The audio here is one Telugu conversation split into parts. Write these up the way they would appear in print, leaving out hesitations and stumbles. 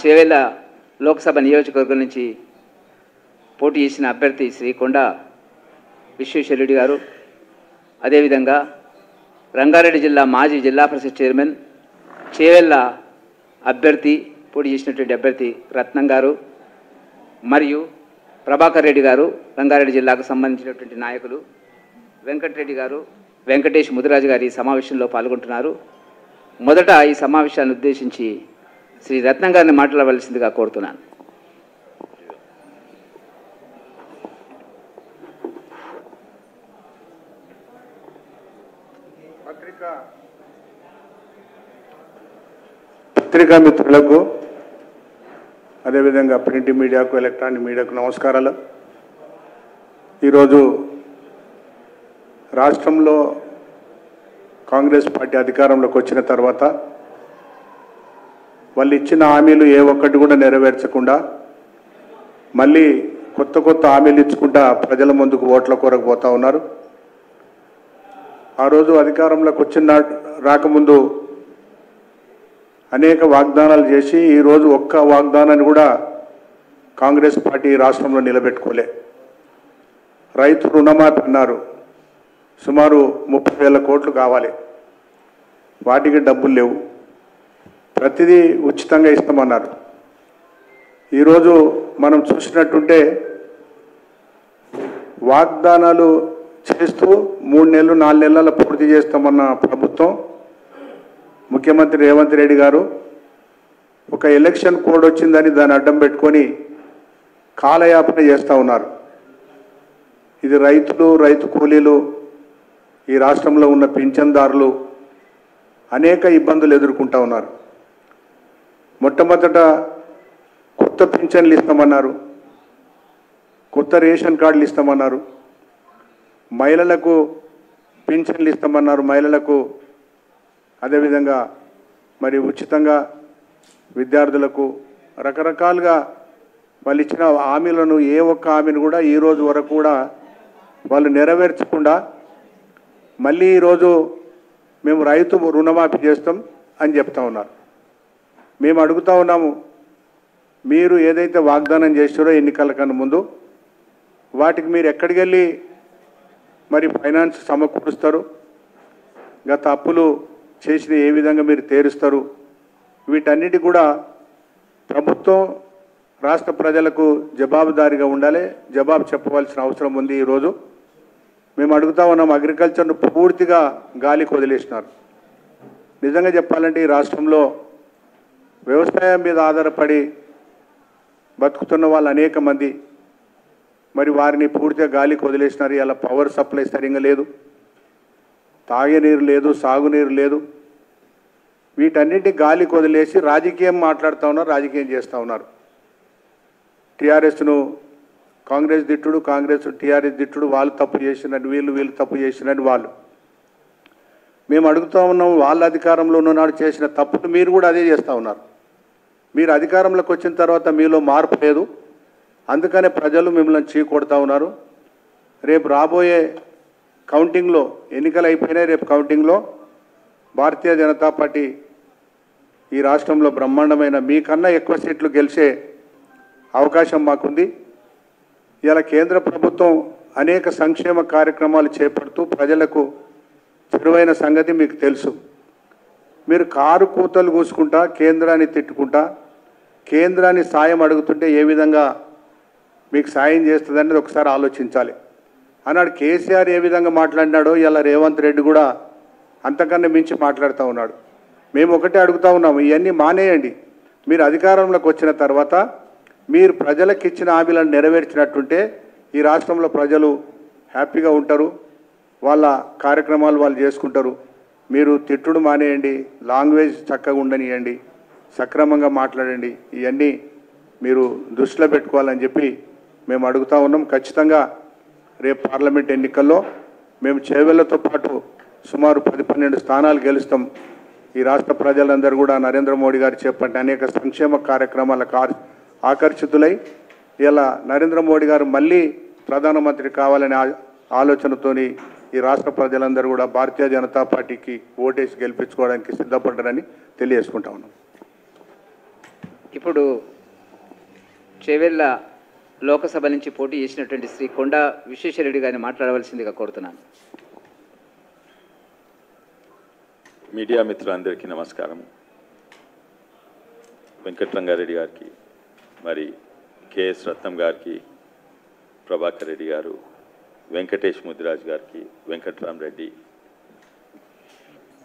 చేవెళ్ళ లోక్సభ నియోజకవర్గం నుంచి పోటీ చేసిన అభ్యర్థి శ్రీ కొండ విశ్వేశ్వరరెడ్డి గారు, అదేవిధంగా రంగారెడ్డి జిల్లా మాజీ జిల్లా పరిషత్ చైర్మన్ చేవెళ్ళ అభ్యర్థి పోటీ చేసినటువంటి అభ్యర్థి రత్నం గారు మరియు ప్రభాకర్ రెడ్డి గారు, రంగారెడ్డి జిల్లాకు సంబంధించినటువంటి నాయకులు వెంకటరెడ్డి గారు, వెంకటేష్ ముదిరాజు గారి సమావేశంలో పాల్గొంటున్నారు. మొదట ఈ సమావేశాన్ని ఉద్దేశించి శ్రీ రత్నం గారిని మాట్లాడవలసిందిగా కోరుతున్నాను. పత్రికా మిత్రులకు, అదేవిధంగా ప్రింట్ మీడియాకు, ఎలక్ట్రానిక్ మీడియాకు నమస్కారాలు. ఈరోజు రాష్ట్రంలో కాంగ్రెస్ పార్టీ అధికారంలోకి వచ్చిన తర్వాత వాళ్ళు ఇచ్చిన హామీలు ఏ ఒక్కటి కూడా నెరవేర్చకుండా మళ్ళీ కొత్త హామీలు ఇచ్చుకుంటా ప్రజల ముందుకు ఓట్ల కొరకు పోతా ఉన్నారు. ఆ రోజు అధికారంలోకి రాకముందు అనేక వాగ్దానాలు చేసి ఈరోజు ఒక్క వాగ్దానాన్ని కూడా కాంగ్రెస్ పార్టీ రాష్ట్రంలో నిలబెట్టుకోలే. రైతు రుణమాఫీ అన్నారు, సుమారు 30,000 కోట్లు కావాలి, వాటికి డబ్బులు లేవు. ప్రతిదీ ఉచితంగా ఇస్తామన్నారు. ఈరోజు మనం చూసినట్టుంటే వాగ్దానాలు చేస్తూ 3 నెలలు 4 నెలల పూర్తి చేస్తామన్న ప్రభుత్వం, ముఖ్యమంత్రి రేవంత్ రెడ్డి గారు ఒక ఎలక్షన్ కోడ్ వచ్చిందని దాన్ని అడ్డం పెట్టుకొని కాలయాపన చేస్తూ ఉన్నారు. ఇది రైతులు, రైతు కూలీలు, ఈ రాష్ట్రంలో ఉన్న పింఛన్దారులు అనేక ఇబ్బందులు ఎదుర్కొంటూ ఉన్నారు. మొట్టమొదట కొత్త పింఛన్లు ఇస్తామన్నారు, కొత్త రేషన్ కార్డులు ఇస్తామన్నారు, మహిళలకు పింఛన్లు ఇస్తామన్నారు, మహిళలకు అదేవిధంగా మరి ఉచితంగా విద్యార్థులకు రకరకాలుగా వాళ్ళు ఇచ్చిన హామీలను ఏ ఒక్క హామీని కూడా ఈరోజు వరకు కూడా వాళ్ళు నెరవేర్చకుండా మళ్ళీ ఈరోజు మేము రైతు రుణమాఫీ చేస్తాం అని చెప్తా ఉన్నారు. మేము అడుగుతా ఉన్నాము, మీరు ఏదైతే వాగ్దానం చేస్తారో ఎన్నికల కన్నా ముందు వాటికి మీరు ఎక్కడికి వెళ్ళి మరి ఫైనాన్స్ సమకూరుస్తారు, గత అప్పులు చేసిన ఏ విధంగా మీరు తీరుస్తారు, వీటన్నిటి కూడా ప్రభుత్వం రాష్ట్ర ప్రజలకు జవాబుదారీగా ఉండాలి, జవాబు చెప్పవలసిన అవసరం ఉంది. ఈరోజు మేము అడుగుతా ఉన్నాం, అగ్రికల్చర్ను పూర్తిగా గాలికి వదిలేసినారు. నిజంగా చెప్పాలంటే ఈ రాష్ట్రంలో వ్యవసాయం మీద ఆధారపడి బతుకుతున్న వాళ్ళు అనేక మంది, మరి వారిని పూర్తిగా గాలికి వదిలేసినారు. ఇలా పవర్ సప్లై సరిగ్గా లేదు, తాగే నీరు లేదు, సాగునీరు లేదు. వీటన్నిటి గాలికి వదిలేసి రాజకీయం మాట్లాడుతూ ఉన్నారు, రాజకీయం చేస్తూ ఉన్నారు. టీఆర్ఎస్ను కాంగ్రెస్ దిట్టుడు, కాంగ్రెస్ టీఆర్ఎస్ దిట్టుడు, వాళ్ళు తప్పు చేసినట్టు వీళ్ళు తప్పు చేసినట్టు వాళ్ళు. మేము అడుగుతూ ఉన్నాం, వాళ్ళ అధికారంలో ఉన్ననాడు చేసిన తప్పును మీరు కూడా అదే చేస్తూ ఉన్నారు. మీరు అధికారంలోకి వచ్చిన తర్వాత మీలో మార్పు లేదు, అందుకనే ప్రజలు మిమ్మల్ని చీకొడతా ఉన్నారు. రేపు రాబోయే కౌంటింగ్లో, ఎన్నికలు అయిపోయినాయి, రేపు కౌంటింగ్లో భారతీయ జనతా పార్టీ ఈ రాష్ట్రంలో బ్రహ్మాండమైన మీకన్నా ఎక్కువ సీట్లు గెలిచే అవకాశం మాకుంది. ఇలా కేంద్ర ప్రభుత్వం అనేక సంక్షేమ కార్యక్రమాలు చేపడుతూ ప్రజలకు చేరువైన సంగతి మీకు తెలుసు. మీరు కారు కూతలు కూసుకుంటా, కేంద్రాన్ని తిట్టుకుంటా, కేంద్రాన్ని సాయం అడుగుతుంటే ఏ విధంగా మీకు సాయం చేస్తుందనేది ఒకసారి ఆలోచించాలి. అన్నాడు కేసీఆర్ ఏ విధంగా మాట్లాడినాడో ఇలా రేవంత్ రెడ్డి కూడా అంతకన్నా మించి మాట్లాడుతూ ఉన్నాడు. మేము ఒకటే అడుగుతూ ఉన్నాము, ఇవన్నీ మానేయండి. మీరు అధికారంలోకి వచ్చిన తర్వాత మీరు ప్రజలకు ఇచ్చిన హామీలను నెరవేర్చినట్టుంటే ఈ రాష్ట్రంలో ప్రజలు హ్యాపీగా ఉంటారు, వాళ్ళ కార్యక్రమాలు వాళ్ళు చేసుకుంటారు. మీరు తిట్టుడు మానేయండి, లాంగ్వేజ్ చక్కగా ఉండనియండి, సక్రమంగా మాట్లాడండి. ఇవన్నీ మీరు దృష్టిలో పెట్టుకోవాలని చెప్పి మేము అడుగుతూ ఉన్నాం. ఖచ్చితంగా రేపు పార్లమెంట్ ఎన్నికల్లో మేము చేవెళ్లతో పాటు సుమారు 10-12 స్థానాలు గెలుస్తాం. ఈ రాష్ట్ర ప్రజలందరూ కూడా నరేంద్ర మోడీ గారు చేపట్టిన అనేక సంక్షేమ కార్యక్రమాలకు ఆకర్షితులై ఇలా నరేంద్ర మోడీ గారు మళ్ళీ ప్రధానమంత్రి కావాలనే ఆలోచనతోని ఈ రాష్ట్ర ప్రజలందరూ కూడా భారతీయ జనతా పార్టీకి ఓటేసి గెలిపించుకోవడానికి సిద్ధపడ్డారని తెలియజేసుకుంటా ఉన్నాం. ఇప్పుడు చేవెళ్ళ లోకసభ నుంచి పోటీ చేసినటువంటి శ్రీ కొండా విశ్వేశ్వరరెడ్డి గారిని మాట్లాడవలసిందిగా కోరుతున్నాను. మీడియా మిత్రులందరికీ నమస్కారం. వెంకట్రంగారెడ్డి గారికి, మరి కెఎస్ రత్నం గారికి, ప్రభాకర్ రెడ్డి గారు, వెంకటేష్ ముదిరాజ్ గారికి, వెంకట్రామరెడ్డి,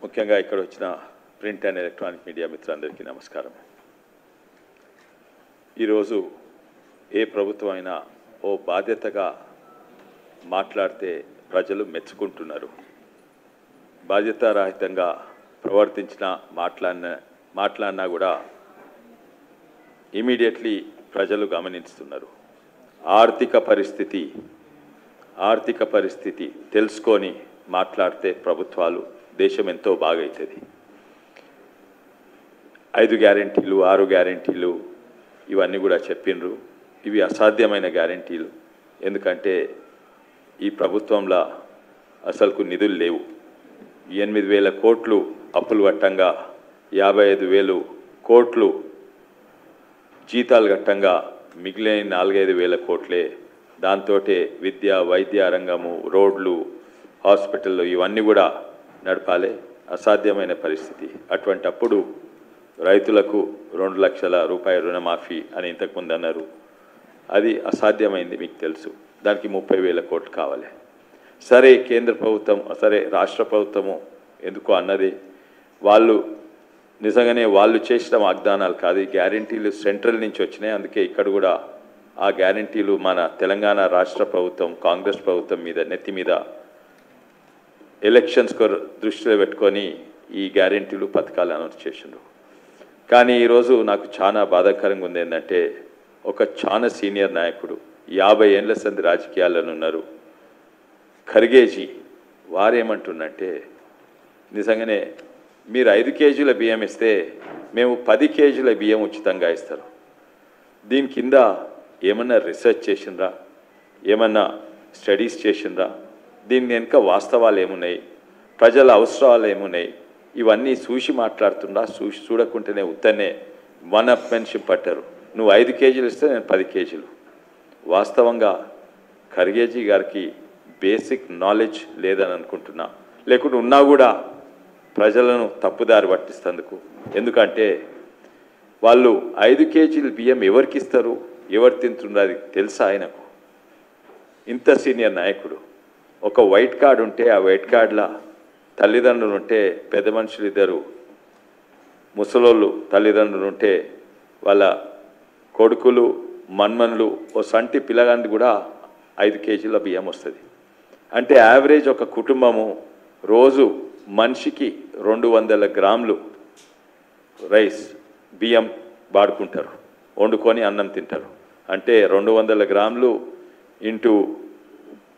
ముఖ్యంగా ఇక్కడ వచ్చిన ప్రింట్ అండ్ ఎలక్ట్రానిక్ మీడియా మిత్రులందరికీ నమస్కారం. ఈరోజు ఏ ప్రభుత్వం అయినా ఓ బాధ్యతగా మాట్లాడితే ప్రజలు మెచ్చుకుంటున్నారు. బాధ్యతారహితంగా ప్రవర్తించిన మాట్లాడినా కూడా ఇమీడియట్లీ ప్రజలు గమనిస్తున్నారు. ఆర్థిక పరిస్థితి తెలుసుకొని మాట్లాడితే ప్రభుత్వాలు దేశం ఎంతో బాగవుతుంది. 5 గ్యారెంటీలు 6 గ్యారెంటీలు ఇవన్నీ కూడా చెప్పిండ్రు. ఇవి అసాధ్యమైన గ్యారెంటీలు. ఎందుకంటే ఈ ప్రభుత్వంలో అసలుకు నిధులు లేవు. 8,000 కోట్లు అప్పులు కట్టంగా 55,000 కోట్లు జీతాలు కట్టంగా మిగిలిన 4-5 కోట్లే. దాంతో విద్య, వైద్య రంగము, రోడ్లు, హాస్పిటళ్ళు ఇవన్నీ కూడా నడపాలి. అసాధ్యమైన పరిస్థితి. అటువంటప్పుడు రైతులకు 2 లక్షల రూపాయల రుణమాఫీ అని ఇంతకుముందు అన్నారు. అది అసాధ్యమైంది, మీకు తెలుసు. దానికి 30,000 కోట్లు కావాలి. సరే, కేంద్ర ప్రభుత్వం, సరే రాష్ట్ర ప్రభుత్వము ఎందుకో అన్నది. వాళ్ళు నిజంగానే వాళ్ళు చేసిన వాగ్దానాలు కాదు, ఈ గ్యారెంటీలు సెంట్రల్ నుంచి వచ్చినాయి. అందుకే ఇక్కడ కూడా ఆ గ్యారెంటీలు మన తెలంగాణ రాష్ట్ర ప్రభుత్వం, కాంగ్రెస్ ప్రభుత్వం మీద నెత్తి మీద ఎలక్షన్స్ దృష్టిలో పెట్టుకొని ఈ గ్యారెంటీలు పథకాలు అనౌన్స్ చేసిండ్రు. కానీ ఈరోజు నాకు చాలా బాధాకరంగా ఉంది ఏంటంటే, ఒక చాలా సీనియర్ నాయకుడు, 50 ఏళ్ళ సంది రాజకీయాలను ఉన్నారు, ఖర్గేజీ, వారేమంటున్నంటే నిజంగానే మీరు 5 కేజీల బియ్యం ఇస్తే మేము 10 కేజీల బియ్యం ఉచితంగా ఇస్తారు. దీని కింద ఏమన్నా రీసెర్చ్ చేసిండ్రా, ఏమన్నా స్టడీస్ చేసిండ్రా, దీని వెనుక వాస్తవాలు ఏమున్నాయి, ప్రజల అవసరాలు ఏమున్నాయి, ఇవన్నీ చూసి మాట్లాడుతుండ్రా? చూడకుంటేనే ఉత్తనే వన్ అప్మెన్షిప్ పట్టారు. నువ్వు 5 కేజీలు ఇస్తే నేను 10 కేజీలు. వాస్తవంగా ఖర్గేజీ గారికి బేసిక్ నాలెడ్జ్ లేదని అనుకుంటున్నా, లేకుంటే ఉన్నా కూడా ప్రజలను తప్పుదారి పట్టిస్తందుకు. ఎందుకంటే వాళ్ళు 5 కేజీల బియ్యం ఎవరికి ఇస్తారు, ఎవరు తింటున్నారు అది తెలుసా ఆయనకు? ఇంత సీనియర్ నాయకుడు. ఒక వైట్ కార్డు ఉంటే ఆ వైట్ కార్డులో తల్లిదండ్రులు ఉంటే, పెద్ద మనుషులు 2 ముసలోళ్ళు తల్లిదండ్రులు ఉంటే వాళ్ళ కొడుకులు, మన్మన్లు, ఓ సంటి పిల్లగాండి కూడా 5 కేజీల బియ్యం వస్తుంది. అంటే యావరేజ్ ఒక కుటుంబము రోజు మనిషికి 200 గ్రాములు రైస్ బియ్యం వాడుకుంటారు, వండుకొని అన్నం తింటారు. అంటే 200 గ్రాములు ఇంటూ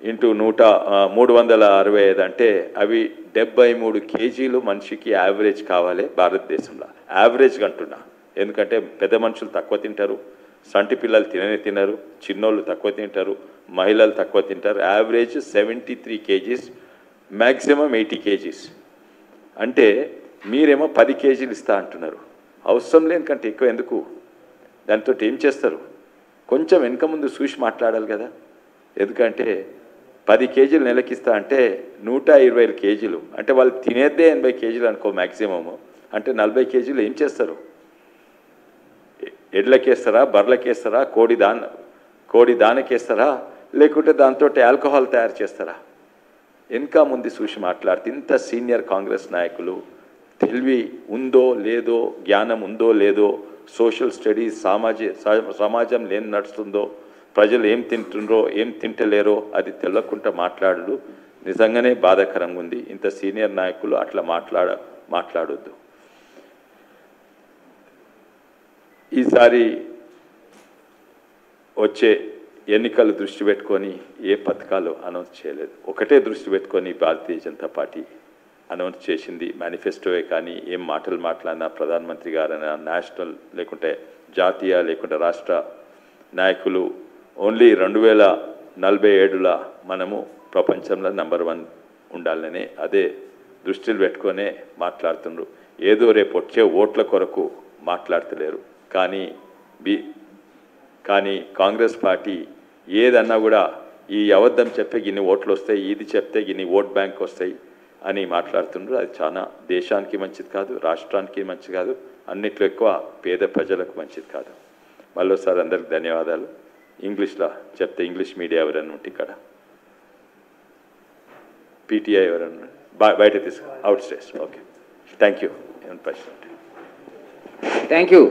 365 అంటే అవి 73 కేజీలు మనిషికి యావరేజ్ కావాలి భారతదేశంలో. యావరేజ్గా అంటున్నా, ఎందుకంటే పెద్ద మనుషులు తక్కువ తింటారు, సంటి పిల్లలు తినరు, చిన్నోళ్ళు తక్కువ తింటారు, మహిళలు తక్కువ తింటారు. Average 73 kgs, maximum 80 kgs. అంటే మీరేమో 10 కేజీలు ఇస్తా అంటున్నారు. అవసరం లేని కంటే ఎక్కువ ఎందుకు? దాంతో ఏం చేస్తారు? కొంచెం వెనక ముందు చూసి మాట్లాడాలి కదా. ఎందుకంటే 10 కేజీలు నెలకిస్తా అంటే 120 కేజీలు, అంటే వాళ్ళు తినేదే 80 కేజీలు అనుకో మ్యాక్సిమము. అంటే 40 కేజీలు ఏం చేస్తారు? ఎడ్లకేస్తారా, బర్రెలకేస్తారా, కోడి దానకేస్తారా, లేకుంటే దాంతో ఆల్కహాల్ తయారు చేస్తారా? వెనక ముందు చూసి మాట్లాడితే ఇంత సీనియర్ కాంగ్రెస్ నాయకులు తెలివి ఉందో లేదో, జ్ఞానం ఉందో లేదో, సోషల్ స్టడీస్, సమాజం ఏం నడుస్తుందో, ప్రజలు ఏం తింటుండ్రో ఏం తింటలేరో అది తెల్లకుండా మాట్లాడు నిజంగానే బాధాకరంగా ఉంది. ఇంత సీనియర్ నాయకులు అట్లా మాట్లాడొద్దు. ఈసారి వచ్చే ఎన్నికలు దృష్టి పెట్టుకొని ఏ పథకాలు అనౌన్స్ చేయలేదు. ఒకటే దృష్టి పెట్టుకొని భారతీయ జనతా పార్టీ అనౌన్స్ చేసింది. మేనిఫెస్టోవే కానీ ఏం మాటలు మాట్లాడినా ప్రధానమంత్రి గారైనా, నేషనల్ లేకుంటే జాతీయ లేకుంటే రాష్ట్ర నాయకులు ఓన్లీ 2047లో మనము ప్రపంచంలో నంబర్ 1 ఉండాలనే అదే దృష్టిలో పెట్టుకొనే మాట్లాడుతున్నారు. ఏదో రేపు వచ్చే ఓట్ల కొరకు మాట్లాడతలేరు. కానీ కాంగ్రెస్ పార్టీ ఏదన్నా కూడా ఈ అబద్ధం చెప్పే ఇన్ని ఓట్లు వస్తాయి, ఇది చెప్తే ఇన్ని ఓట్ బ్యాంక్ వస్తాయి అని మాట్లాడుతున్నారు. అది చాలా దేశానికి మంచిది కాదు, రాష్ట్రానికి మంచిది కాదు, అన్నిట్లో ఎక్కువ పేద ప్రజలకు మంచిది కాదు. మళ్ళీసారి అందరికి ధన్యవాదాలు. ఇంగ్లీష్లో చెప్తే ఇంగ్లీష్ మీడియా ఎవరైనా ఉంటే ఇక్కడ పీటీఐ ఎవరైనా బయట తీసుకు out stage. Okay, thank you. Thank you.